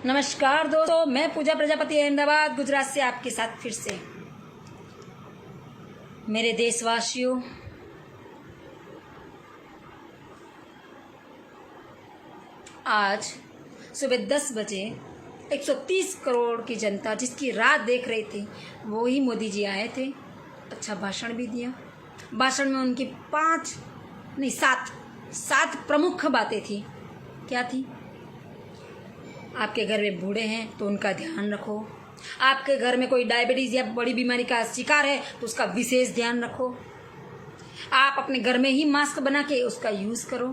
नमस्कार दोस्तों, मैं पूजा प्रजापति अहमदाबाद गुजरात से आपके साथ फिर से। मेरे देशवासियों, आज सुबह 10 बजे 130 करोड़ की जनता जिसकी राह देख रही थी, वो ही मोदी जी आए थे। अच्छा भाषण भी दिया। भाषण में उनकी 7 प्रमुख बातें थी। क्या थी? आपके घर में बूढ़े हैं तो उनका ध्यान रखो। आपके घर में कोई डायबिटीज़ या बड़ी बीमारी का शिकार है तो उसका विशेष ध्यान रखो। आप अपने घर में ही मास्क बना के उसका यूज़ करो।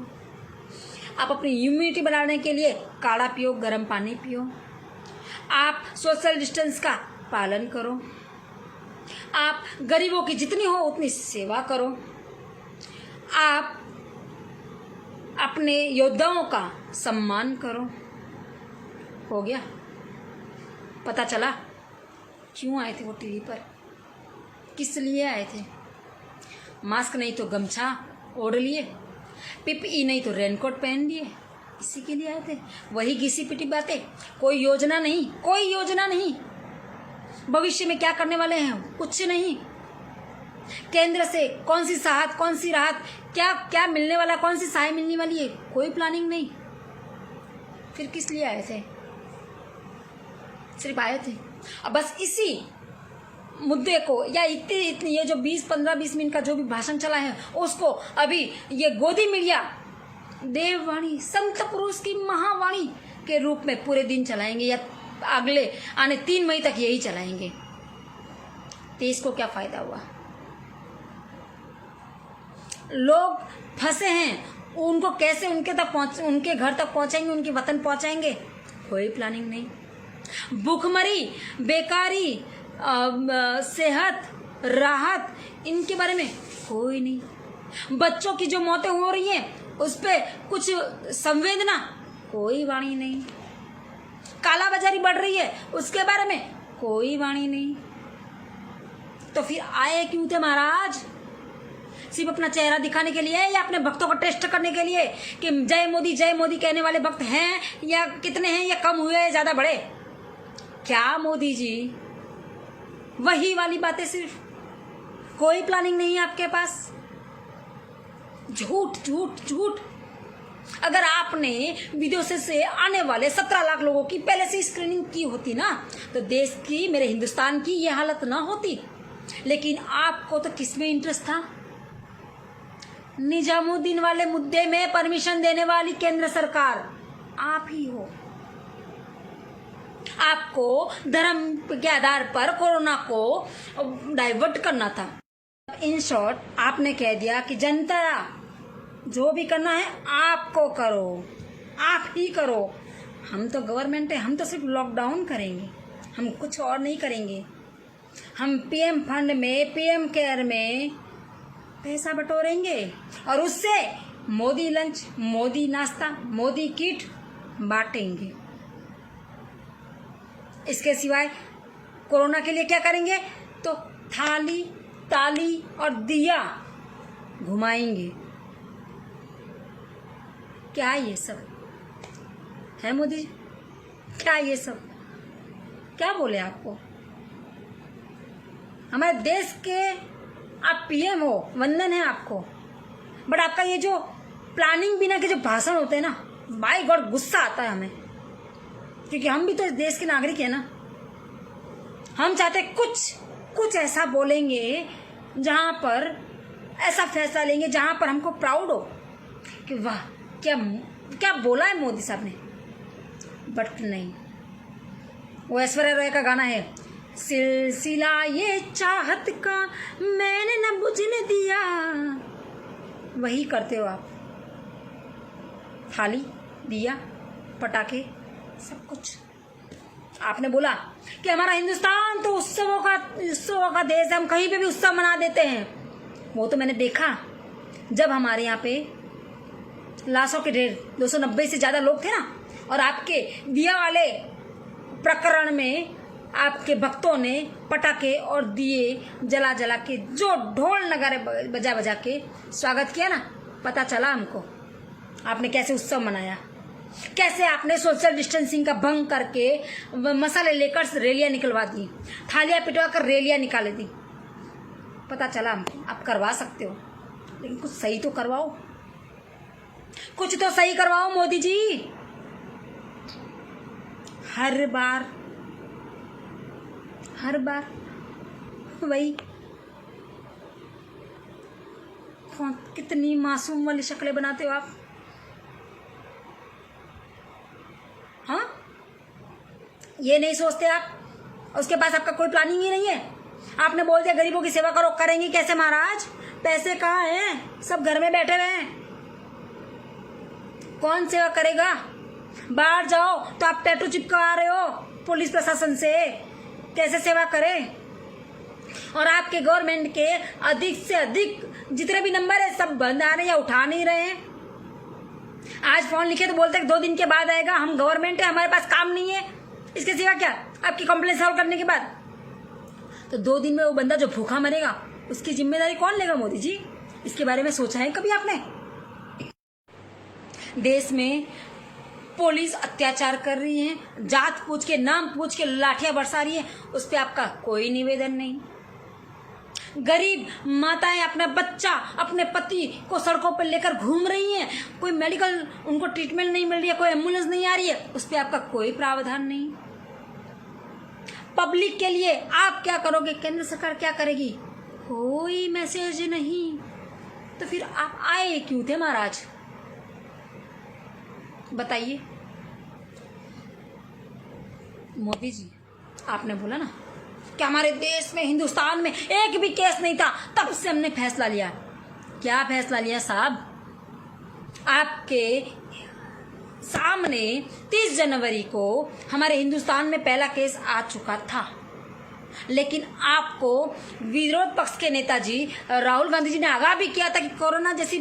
आप अपनी इम्यूनिटी बढ़ाने के लिए काढ़ा पियो, गर्म पानी पियो। आप सोशल डिस्टेंस का पालन करो। आप गरीबों की जितनी हो उतनी सेवा करो। आप अपने योद्धाओं का सम्मान करो। हो गया? पता चला क्यों आए थे वो टीवी पर, किस लिए आए थे? मास्क नहीं तो गमछा ओढ़ लिए, पीपीई नहीं तो रेनकोट पहन लिए, इसी के लिए आए थे। वही घिसी पिटी बातें, कोई योजना नहीं, कोई योजना नहीं। भविष्य में क्या करने वाले हैं? कुछ नहीं। केंद्र से कौन सी साहत, कौन सी राहत, क्या क्या मिलने वाला, कौन सी सहाय मिलने वाली है, कोई प्लानिंग नहीं। फिर किस लिए आए थे? सिर्फ आए थे। अब बस इसी मुद्दे को या इतनी ये जो 20 मिनट का जो भी भाषण चला है उसको अभी ये गोदी मीडिया देववाणी, संत पुरुष की महावाणी के रूप में पूरे दिन चलाएंगे या अगले आने 3 मई तक यही चलाएंगे। देश को क्या फायदा हुआ? लोग फंसे हैं, उनको कैसे उनके घर तक पहुंचाएंगे, उनके वतन पहुंचाएंगे, कोई प्लानिंग नहीं। भूखमरी, बेकारी, सेहत, राहत, इनके बारे में कोई नहीं। बच्चों की जो मौतें हो रही हैं उस पर कुछ संवेदना, कोई वाणी नहीं। कालाबाजारी बढ़ रही है उसके बारे में कोई वाणी नहीं। तो फिर आए क्यों थे महाराज? सिर्फ अपना चेहरा दिखाने के लिए या अपने भक्तों को टेस्ट करने के लिए कि जय मोदी कहने वाले भक्त हैं या कितने हैं, या कम हुए या ज्यादा बढ़े? क्या मोदी जी? वही वाली बातें, सिर्फ कोई प्लानिंग नहीं है आपके पास। झूठ झूठ झूठ। अगर आपने विदेशों से आने वाले 17 लाख लोगों की पहले से स्क्रीनिंग की होती ना, तो देश की, मेरे हिंदुस्तान की ये हालत ना होती। लेकिन आपको तो किसमें इंटरेस्ट था? निजामुद्दीन वाले मुद्दे में परमिशन देने वाली केंद्र सरकार आप ही हो। आपको धर्म के आधार पर कोरोना को डाइवर्ट करना था। इन शॉर्ट आपने कह दिया कि जनता जो भी करना है आपको करो, आप ही करो। हम तो गवर्नमेंट है, हम तो सिर्फ लॉकडाउन करेंगे, हम कुछ और नहीं करेंगे। हम पीएम फंड में, पीएम केयर में पैसा बटोरेंगे और उससे मोदी लंच, मोदी नाश्ता, मोदी किट बांटेंगे। इसके सिवाय कोरोना के लिए क्या करेंगे? तो थाली, ताली और दिया घुमाएंगे। क्या ये सब है मोदी जी? क्या ये सब? क्या बोले आपको? हमारे देश के आप पीएम हो, वंदन है आपको। बट आपका ये जो प्लानिंग बिना के जो भाषण होते हैं ना, बाय गॉड गुस्सा आता है हमें, क्योंकि हम भी तो इस देश के नागरिक हैं ना। हम चाहते कुछ ऐसा बोलेंगे जहां पर ऐसा फैसला लेंगे जहां पर हमको प्राउड हो कि वाह क्या बोला है मोदी साहब ने। बट नहीं। वो ऐश्वर्या राय का गाना है, सिलसिला ये चाहत का मैंने न बुझने दिया, वही करते हो आप। थाली, दिया, पटाखे, सब कुछ। आपने बोला कि हमारा हिंदुस्तान तो उत्सवों का देश है, हम कहीं पे भी उत्सव मना देते हैं। वो तो मैंने देखा जब हमारे यहाँ पे लाशों के ढेर 290 से ज़्यादा लोग थे ना, और आपके दिया वाले प्रकरण में आपके भक्तों ने पटाखे और दिए जला के, जो ढोल नगारे बजा के स्वागत किया ना, पता चला हमको आपने कैसे उत्सव मनाया। कैसे आपने सोशल डिस्टेंसिंग का भंग करके मसाले लेकर रैलियां निकलवा दी, थालियां पिटवा कर रैलियां निकाली दी। पता चला आप करवा सकते हो, लेकिन कुछ सही तो करवाओ, कुछ तो सही करवाओ मोदी जी। हर बार वही कितनी मासूम वाली शक्लें बनाते हो आप। हाँ, ये नहीं सोचते आप, उसके पास आपका कोई प्लानिंग ही नहीं है। आपने बोल दिया गरीबों की सेवा करो, करेंगे कैसे महाराज? पैसे कहाँ हैं? सब घर में बैठे हुए हैं, कौन सेवा करेगा? बाहर जाओ तो आप टैटू चिपका रहे हो पुलिस प्रशासन से, कैसे सेवा करें? और आपके गवर्नमेंट के अधिक से अधिक जितने भी नंबर है सब बंद आ रहे हैं या उठा नहीं रहे हैं। आज फोन लिखे तो बोलते हैं 2 दिन के बाद आएगा, हम गवर्नमेंट है, हमारे पास काम नहीं है। इसके सिवा क्या आपकी कंप्लेंट सॉल्व करने के बाद? तो 2 दिन में वो बंदा जो भूखा मरेगा उसकी जिम्मेदारी कौन लेगा मोदी जी? इसके बारे में सोचा है कभी आपने? देश में पुलिस अत्याचार कर रही है, जात पूछ के नाम पूछ के लाठियां बरसा रही है, उस पर आपका कोई निवेदन नहीं। गरीब माताएं अपना बच्चा अपने पति को सड़कों पर लेकर घूम रही हैं, कोई मेडिकल उनको ट्रीटमेंट नहीं मिल रही है, कोई एम्बुलेंस नहीं आ रही है, उस पर आपका कोई प्रावधान नहीं। पब्लिक के लिए आप क्या करोगे? केंद्र सरकार क्या करेगी? कोई मैसेज नहीं। तो फिर आप आए क्यों थे महाराज? बताइए मोदी जी। आपने बोला ना कि हमारे देश में, हिंदुस्तान में एक भी केस नहीं था, तब से हमने फैसला लिया। क्या फैसला लिया साहब? आपके सामने 30 जनवरी को हमारे हिंदुस्तान में पहला केस आ चुका था, लेकिन आपको विरोध पक्ष के नेताजी राहुल गांधी जी ने आगाह भी किया था कि कोरोना जैसी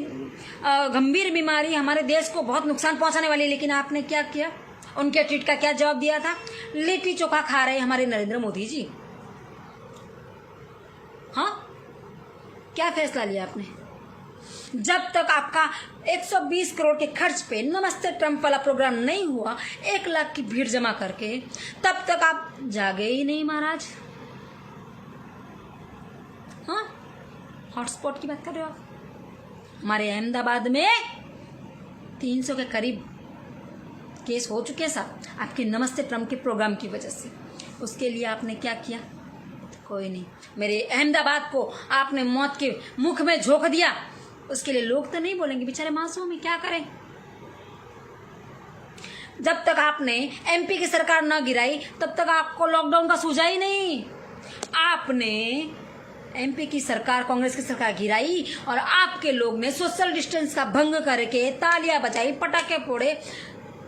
गंभीर बीमारी हमारे देश को बहुत नुकसान पहुंचाने वाली है। लेकिन आपने क्या किया? उनके ट्वीट का क्या जवाब दिया था? लिट्टी चोखा खा रहे हमारे नरेंद्र मोदी जी। हाँ, क्या फैसला लिया आपने? जब तक आपका 120 करोड़ के खर्च पे नमस्ते ट्रंप वाला प्रोग्राम नहीं हुआ, 1 लाख की भीड़ जमा करके, तब तक आप जागे ही नहीं महाराज। हाँ, हॉटस्पॉट की बात कर रहे हो आप? हमारे अहमदाबाद में 300 के करीब केस हो चुके हैं साहब, आपके नमस्ते ट्रंप के प्रोग्राम की वजह से। उसके लिए आपने क्या किया? कोई नहीं। मेरे अहमदाबाद को आपने मौत के मुख में झोंक दिया, उसके लिए लोग तो नहीं बोलेंगे बेचारे मासूम है, क्या करें? जब तक आपने एमपी की सरकार न गिराई तब तक आपको लॉकडाउन का सूझा ही नहीं। आपने एमपी की सरकार, कांग्रेस की सरकार गिराई और आपके लोग ने सोशल डिस्टेंस का भंग करके तालियां बजाई, पटाखे फोड़े,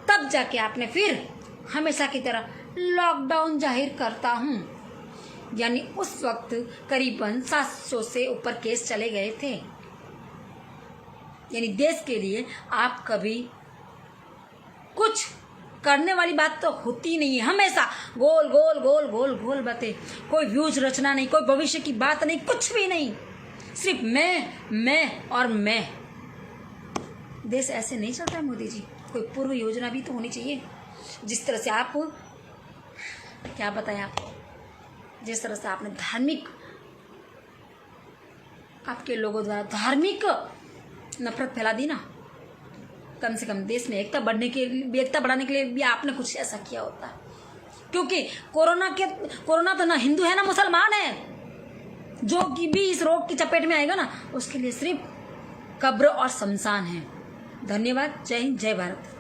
तब जाके आपने फिर हमेशा की तरह लॉकडाउन जाहिर करता हूं। यानी उस वक्त करीबन 700 से ऊपर केस चले गए थे। यानी देश के लिए आप कभी कुछ करने वाली बात तो होती नहीं है, हमेशा गोल गोल गोल गोल गोल बातें, कोई व्यूज रचना नहीं, कोई भविष्य की बात नहीं, कुछ भी नहीं, सिर्फ मैं और मैं। देश ऐसे नहीं चलता है मोदी जी, कोई पूर्व योजना भी तो होनी चाहिए। जिस तरह से आप, क्या बताएं आपको, जिस तरह से आपने धार्मिक, आपके लोगों द्वारा धार्मिक नफरत फैला दी ना, कम से कम देश में एकता बढ़ाने के लिए भी आपने कुछ ऐसा किया होता। क्योंकि कोरोना तो ना हिंदू है ना मुसलमान है, जो कि भी इस रोग की चपेट में आएगा ना, उसके लिए सिर्फ कब्र और शमशान है। धन्यवाद। जय हिंद, जय भारत।